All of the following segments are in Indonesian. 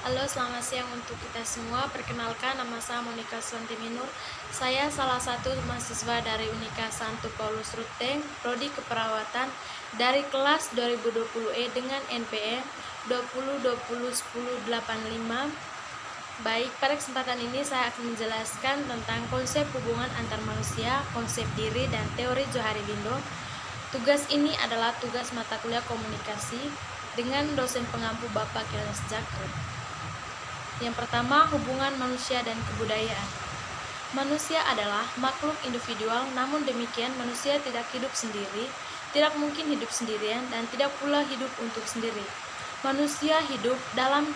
Halo, selamat siang untuk kita semua. Perkenalkan, nama saya Monika Santiminur. Saya salah satu mahasiswa dari Unika Santo Paulus Ruteng, Prodi Keperawatan dari kelas 2020E dengan NPM 20201085. Baik, pada kesempatan ini saya akan menjelaskan tentang konsep hubungan antar manusia, konsep diri, dan teori Johari Lindo. Tugas ini adalah tugas mata kuliah komunikasi dengan dosen pengampu Bapak Kilanes Jakret. Yang pertama, hubungan manusia dan kebudayaan. Manusia adalah makhluk individual, namun demikian manusia tidak hidup sendiri, tidak mungkin hidup sendirian, dan tidak pula hidup untuk sendiri. Manusia hidup dalam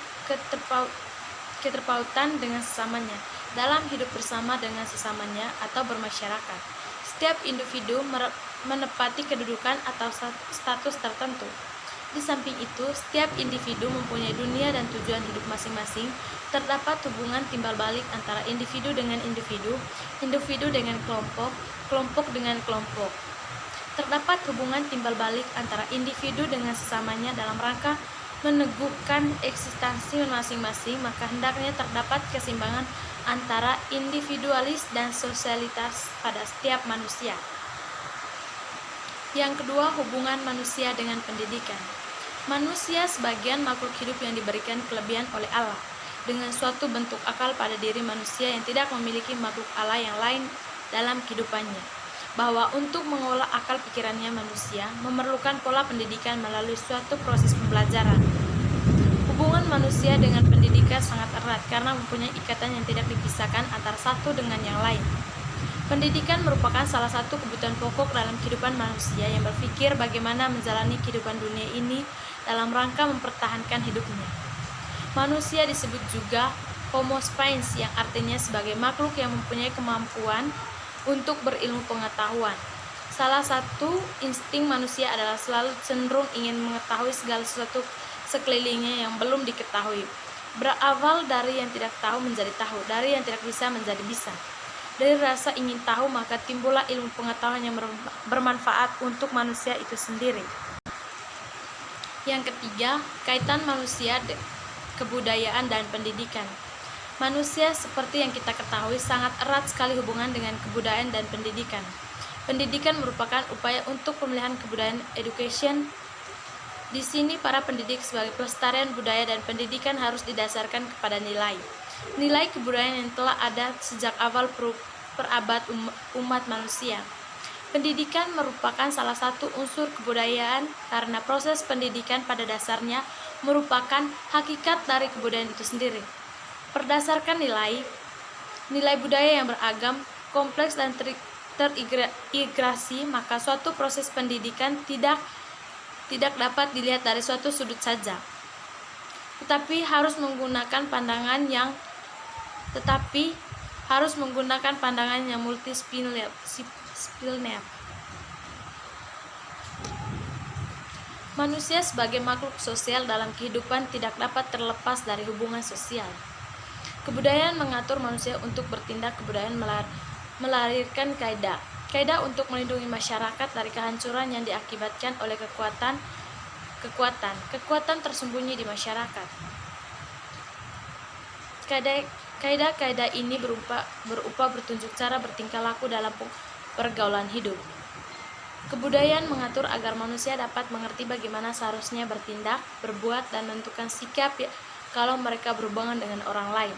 keterpautan dengan sesamanya, dalam hidup bersama dengan sesamanya atau bermasyarakat. Setiap individu menepati kedudukan atau status tertentu. Di samping itu, setiap individu mempunyai dunia dan tujuan hidup masing-masing. Terdapat hubungan timbal balik antara individu dengan individu, individu dengan kelompok, kelompok dengan kelompok. Terdapat hubungan timbal balik antara individu dengan sesamanya dalam rangka meneguhkan eksistensi masing-masing, maka hendaknya terdapat keseimbangan antara individualis dan sosialitas pada setiap manusia. Yang kedua, hubungan manusia dengan pendidikan. Manusia sebagian makhluk hidup yang diberikan kelebihan oleh Allah dengan suatu bentuk akal pada diri manusia yang tidak memiliki makhluk Allah yang lain dalam kehidupannya. Bahwa untuk mengolah akal pikirannya manusia memerlukan pola pendidikan melalui suatu proses pembelajaran. Hubungan manusia dengan pendidikan sangat erat karena mempunyai ikatan yang tidak dipisahkan antara satu dengan yang lain. Pendidikan merupakan salah satu kebutuhan pokok dalam kehidupan manusia yang berpikir bagaimana menjalani kehidupan dunia ini dalam rangka mempertahankan hidupnya. Manusia disebut juga Homo sapiens yang artinya sebagai makhluk yang mempunyai kemampuan untuk berilmu pengetahuan. Salah satu insting manusia adalah selalu cenderung ingin mengetahui segala sesuatu sekelilingnya yang belum diketahui. Berawal dari yang tidak tahu menjadi tahu, dari yang tidak bisa menjadi bisa. Dari rasa ingin tahu maka timbullah ilmu pengetahuan yang bermanfaat untuk manusia itu sendiri. Yang ketiga, kaitan manusia, kebudayaan, dan pendidikan. Manusia seperti yang kita ketahui sangat erat sekali hubungan dengan kebudayaan dan pendidikan. Pendidikan merupakan upaya untuk pemeliharaan kebudayaan education. Di sini para pendidik sebagai pelestarian budaya dan pendidikan harus didasarkan kepada nilai kebudayaan yang telah ada sejak awal perabad umat manusia. Pendidikan merupakan salah satu unsur kebudayaan karena proses pendidikan pada dasarnya merupakan hakikat dari kebudayaan itu sendiri. Berdasarkan nilai budaya yang beragam, kompleks dan terintegrasi, maka suatu proses pendidikan tidak dapat dilihat dari suatu sudut saja, tetapi harus menggunakan pandangan yang multidisipliner. Manusia sebagai makhluk sosial dalam kehidupan tidak dapat terlepas dari hubungan sosial. Kebudayaan mengatur manusia untuk bertindak. Kebudayaan melahirkan kaidah untuk melindungi masyarakat dari kehancuran yang diakibatkan oleh kekuatan tersembunyi di masyarakat. Kaidah ini berupa bertunjuk cara bertingkah laku dalam pergaulan hidup. Kebudayaan mengatur agar manusia dapat mengerti bagaimana seharusnya bertindak, berbuat, dan menentukan sikap kalau mereka berhubungan dengan orang lain.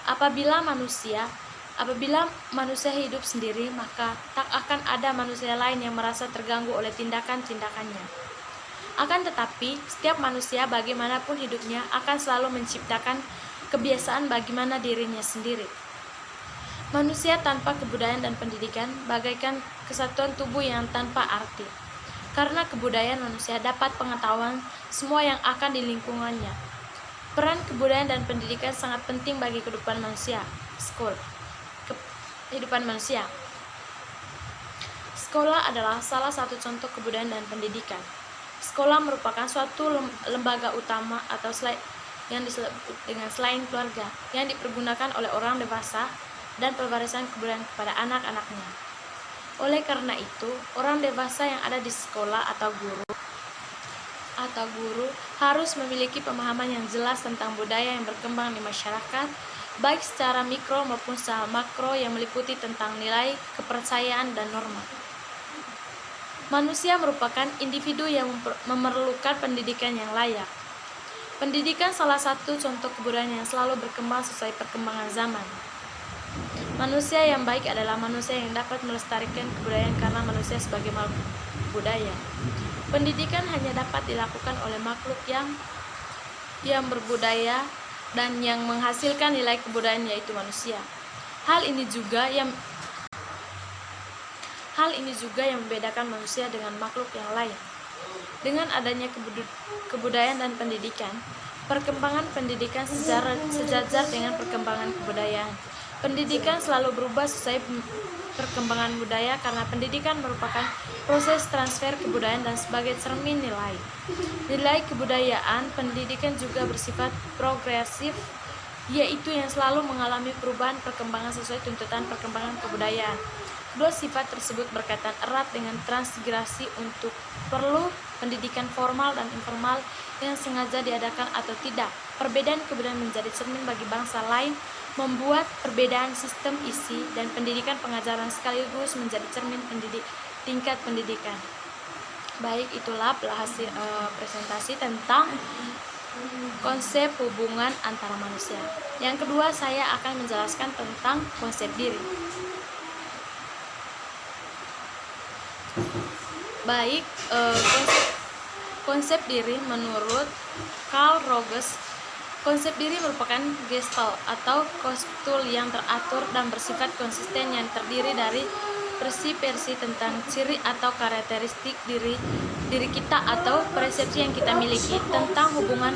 Apabila manusia hidup sendiri, maka tak akan ada manusia lain yang merasa terganggu oleh tindakan-tindakannya. Akan tetapi, setiap manusia bagaimanapun hidupnya akan selalu menciptakan kebiasaan bagaimana dirinya sendiri. Manusia tanpa kebudayaan dan pendidikan bagaikan kesatuan tubuh yang tanpa arti. Karena kebudayaan manusia dapat pengetahuan semua yang akan di lingkungannya. Peran kebudayaan dan pendidikan sangat penting bagi kehidupan manusia. Sekolah adalah salah satu contoh kebudayaan dan pendidikan. Sekolah merupakan suatu lembaga utama atau yang disebut dengan selain keluarga yang dipergunakan oleh orang dewasa dan pewarisan kebudayaan kepada anak-anaknya. Oleh karena itu, orang dewasa yang ada di sekolah atau guru atau guru harus memiliki pemahaman yang jelas tentang budaya yang berkembang di masyarakat, baik secara mikro maupun secara makro yang meliputi tentang nilai, kepercayaan, dan norma. Manusia merupakan individu yang memerlukan pendidikan yang layak. Pendidikan salah satu contoh kebudayaan yang selalu berkembang sesuai perkembangan zaman. Manusia yang baik adalah manusia yang dapat melestarikan kebudayaan karena manusia sebagai makhluk budaya. Pendidikan hanya dapat dilakukan oleh makhluk yang berbudaya dan yang menghasilkan nilai kebudayaan, yaitu manusia. Hal ini juga yang membedakan manusia dengan makhluk yang lain. Dengan adanya kebudayaan dan pendidikan, perkembangan pendidikan sejajar dengan perkembangan kebudayaan. Pendidikan selalu berubah sesuai perkembangan budaya karena pendidikan merupakan proses transfer kebudayaan dan sebagai cermin nilai. Nilai kebudayaan pendidikan juga bersifat progresif, yaitu yang selalu mengalami perubahan perkembangan sesuai tuntutan perkembangan kebudayaan. Kedua sifat tersebut berkaitan erat dengan transmigrasi untuk perlu pendidikan formal dan informal yang sengaja diadakan atau tidak. Perbedaan kebudayaan menjadi cermin bagi bangsa lain, membuat perbedaan sistem isi dan pendidikan pengajaran sekaligus menjadi cermin tingkat pendidikan. Baik, itulah hasil presentasi tentang konsep hubungan antara manusia. Yang kedua, saya akan menjelaskan tentang konsep diri. Baik, konsep diri menurut Carl Rogers. Konsep diri merupakan gestalt atau kostul yang teratur dan bersifat konsisten yang terdiri dari versi tentang ciri atau karakteristik diri kita atau persepsi yang kita miliki tentang hubungan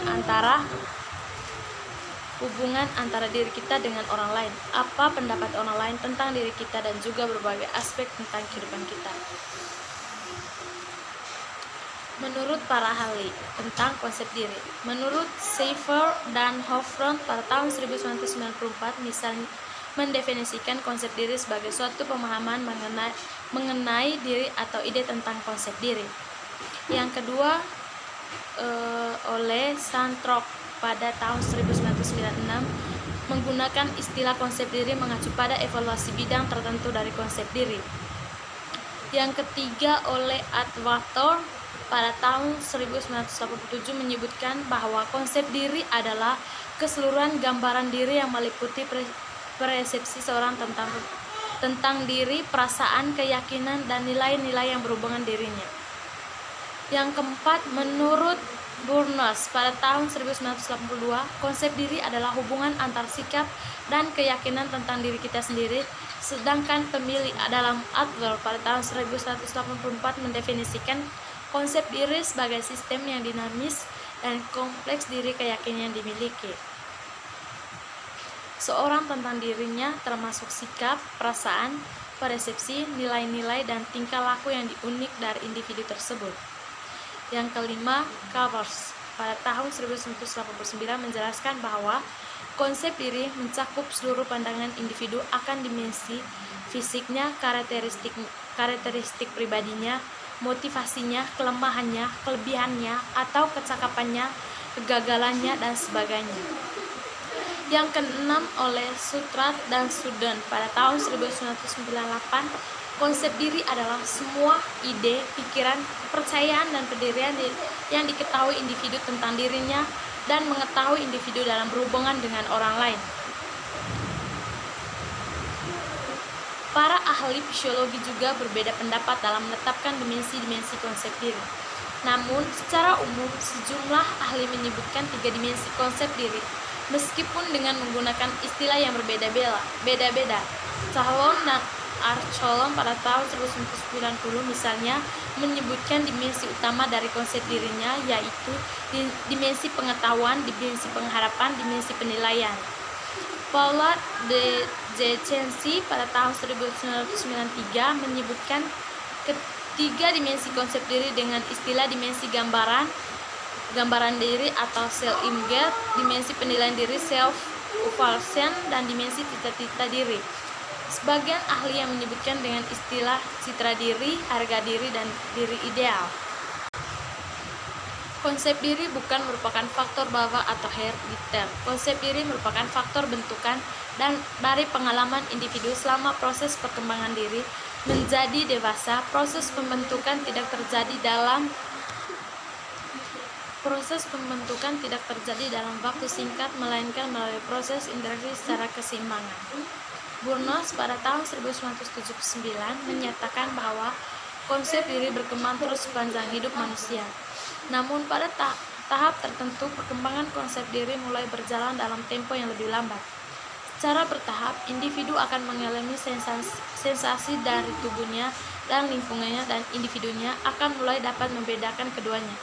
antara diri kita dengan orang lain, apa pendapat orang lain tentang diri kita, dan juga berbagai aspek tentang kehidupan kita. Menurut para ahli tentang konsep diri, menurut Schaeffer dan Hofstede pada tahun 1994 misalnya mendefinisikan konsep diri sebagai suatu pemahaman mengenai diri atau ide tentang konsep diri. Yang kedua, oleh Santrop pada tahun 1996 menggunakan istilah konsep diri mengacu pada evaluasi bidang tertentu dari konsep diri. Yang ketiga, oleh Atwater pada tahun 1987 menyebutkan bahwa konsep diri adalah keseluruhan gambaran diri yang meliputi persepsi seorang tentang diri, perasaan, keyakinan, dan nilai-nilai yang berhubungan dirinya. Yang keempat, menurut Burnous pada tahun 1982, konsep diri adalah hubungan antar sikap dan keyakinan tentang diri kita sendiri, sedangkan pemilih dalam Adler pada tahun 1984 mendefinisikan konsep diri sebagai sistem yang dinamis dan kompleks diri keyakinan yang dimiliki seorang tentang dirinya, termasuk sikap, perasaan, persepsi, nilai-nilai, dan tingkah laku yang unik dari individu tersebut. Yang kelima, Covers pada tahun 1989 menjelaskan bahwa konsep diri mencakup seluruh pandangan individu akan dimensi fisiknya, karakteristik pribadinya, motivasinya, kelemahannya, kelebihannya, atau kecakapannya, kegagalannya, dan sebagainya. Yang keenam, oleh Sutrat dan Suden pada tahun 1998, konsep diri adalah semua ide, pikiran, kepercayaan, dan pendirian yang diketahui individu tentang dirinya dan mengetahui individu dalam berhubungan dengan orang lain. Para ahli fisiologi juga berbeda pendapat dalam menetapkan dimensi-dimensi konsep diri. Namun, secara umum, sejumlah ahli menyebutkan 3 dimensi konsep diri, meskipun dengan menggunakan istilah yang berbeda-beda. Chalon dan Archulon pada tahun 1990 misalnya menyebutkan dimensi utama dari konsep dirinya, yaitu dimensi pengetahuan, dimensi pengharapan, dimensi penilaian. Paula de Censi pada tahun 1993 menyebutkan ketiga dimensi konsep diri dengan istilah dimensi gambaran diri atau self-image, dimensi penilaian diri self-evaluation, dan dimensi cita-cita diri. Sebagian ahli yang menyebutkan dengan istilah citra diri, harga diri, dan diri ideal. Konsep diri bukan merupakan faktor bawah atau herediter. Konsep diri merupakan faktor bentukan dan dari pengalaman individu selama proses perkembangan diri menjadi dewasa. Proses pembentukan tidak terjadi dalam waktu singkat, melainkan melalui proses interaksi secara keseimbangan. Burnos pada tahun 1979 menyatakan bahwa konsep diri berkembang terus sepanjang hidup manusia. Namun pada tahap tertentu perkembangan konsep diri mulai berjalan dalam tempo yang lebih lambat. Secara bertahap, individu akan mengalami sensasi dari tubuhnya dan lingkungannya, dan individunya akan mulai dapat membedakan keduanya.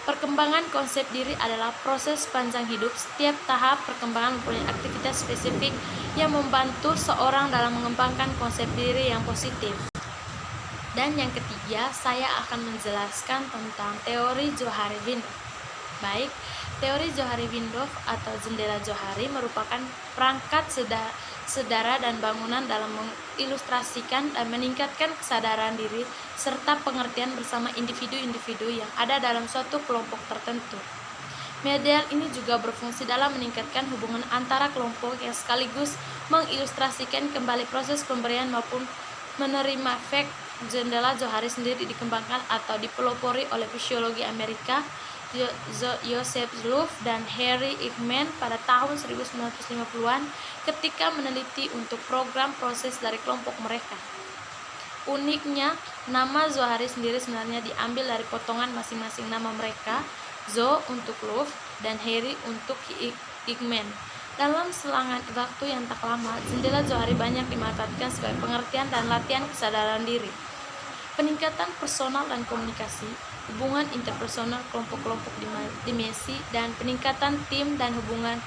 Perkembangan konsep diri adalah proses sepanjang hidup. Setiap tahap perkembangan mempunyai aktivitas spesifik yang membantu seorang dalam mengembangkan konsep diri yang positif. Dan yang ketiga, saya akan menjelaskan tentang teori Johari-Window. Baik, teori Johari-Window atau jendela Johari merupakan perangkat sedara dan bangunan dalam mengilustrasikan dan meningkatkan kesadaran diri serta pengertian bersama individu-individu yang ada dalam suatu kelompok tertentu. Model ini juga berfungsi dalam meningkatkan hubungan antara kelompok yang sekaligus mengilustrasikan kembali proses pemberian maupun menerima efek. Jendela Johari sendiri dikembangkan atau dipelopori oleh fisiologi Amerika Joseph Loew dan Harry Ekman pada tahun 1950-an ketika meneliti untuk program proses dari kelompok mereka. Uniknya, nama Johari sendiri sebenarnya diambil dari potongan masing-masing nama mereka, Jo untuk Loew dan Harry untuk Ekman. Dalam selang waktu yang tak lama, jendela Johari banyak dimanfaatkan sebagai pengertian dan latihan kesadaran diri. Peningkatan personal dan komunikasi, hubungan interpersonal kelompok-kelompok dimensi, dan peningkatan tim dan hubungan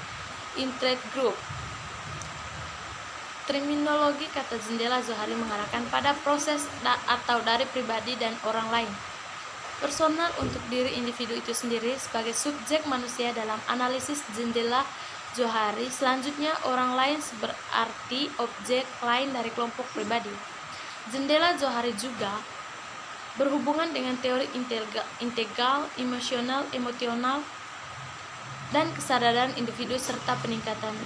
intergroup. Terminologi kata jendela Johari mengarahkan pada proses atau dari pribadi dan orang lain. Personal untuk diri individu itu sendiri sebagai subjek manusia dalam analisis jendela Johari. Selanjutnya, orang lain berarti objek lain dari kelompok pribadi. Jendela Johari juga berhubungan dengan teori integral, emosional, dan kesadaran individu serta peningkatan.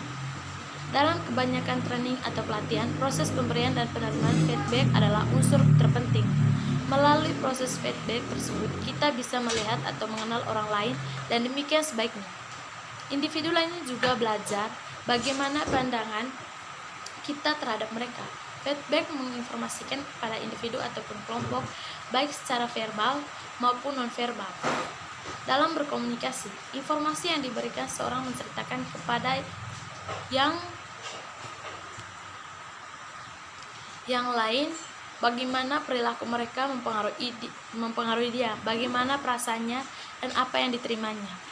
Dalam kebanyakan training atau pelatihan, proses pemberian dan penerimaan feedback adalah unsur terpenting. Melalui proses feedback tersebut, kita bisa melihat atau mengenal orang lain, dan demikian sebaiknya. Individu lainnya juga belajar bagaimana pandangan kita terhadap mereka. Feedback menginformasikan kepada individu ataupun kelompok, baik secara verbal maupun non-verbal. Dalam berkomunikasi, informasi yang diberikan seorang menceritakan kepada yang lain bagaimana perilaku mereka mempengaruhi dia, bagaimana perasaannya, dan apa yang diterimanya.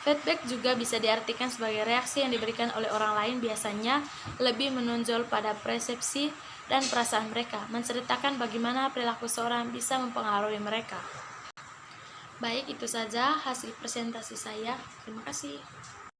Feedback juga bisa diartikan sebagai reaksi yang diberikan oleh orang lain, biasanya lebih menonjol pada persepsi dan perasaan mereka, menceritakan bagaimana perilaku seorang bisa mempengaruhi mereka. Baik, itu saja hasil presentasi saya. Terima kasih.